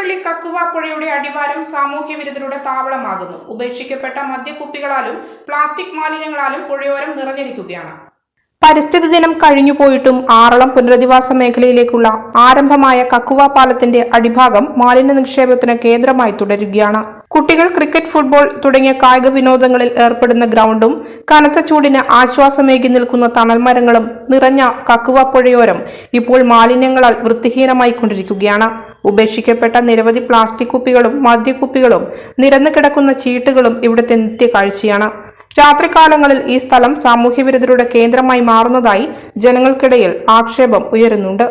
അതിരപ്പള്ളി കക്കുവ പുഴയുടെ അടിവാരം സാമൂഹ്യവിരുദ്ധരുടെ താവളമാകുന്നു. ഉപേക്ഷിക്കപ്പെട്ട മദ്യക്കുപ്പികളാലും പ്ലാസ്റ്റിക് മാലിന്യങ്ങളാലും പുഴയോരം നിറഞ്ഞിരിക്കുകയാണ്. പരിസ്ഥിതി ദിനം കഴിഞ്ഞുപോയിട്ടും ആറളം പുനരധിവാസ മേഖലയിലേക്കുള്ള ആരംഭമായ കക്കുവ പാലത്തിന്റെ അടിഭാഗം മാലിന്യ നിക്ഷേപത്തിന് കേന്ദ്രമായി തുടരുകയാണ്. കുട്ടികൾ ക്രിക്കറ്റ്, ഫുട്ബോൾ തുടങ്ങിയ കായിക വിനോദങ്ങളിൽ ഏർപ്പെടുന്ന ഗ്രൗണ്ടും കനത്ത ചൂടിന് ആശ്വാസമേകി നിൽക്കുന്ന തണൽമരങ്ങളും നിറഞ്ഞ കക്കുവ പുഴയോരം ഇപ്പോൾ മാലിന്യങ്ങളാൽ വൃത്തിഹീനമായി കൊണ്ടിരിക്കുകയാണ്. ഉപേക്ഷിക്കപ്പെട്ട നിരവധി പ്ലാസ്റ്റിക് കുപ്പികളും മദ്യക്കുപ്പികളും നിരന്നു കിടക്കുന്ന ചീട്ടുകളും ഇവിടുത്തെ നിത്യകാഴ്ചയാണ്. രാത്രികാലങ്ങളിൽ ഈ സ്ഥലം സാമൂഹ്യവിരുദ്ധരുടെ കേന്ദ്രമായി മാറുന്നതായി ജനങ്ങൾക്കിടയിൽ ആക്ഷേപം ഉയരുന്നുണ്ട്.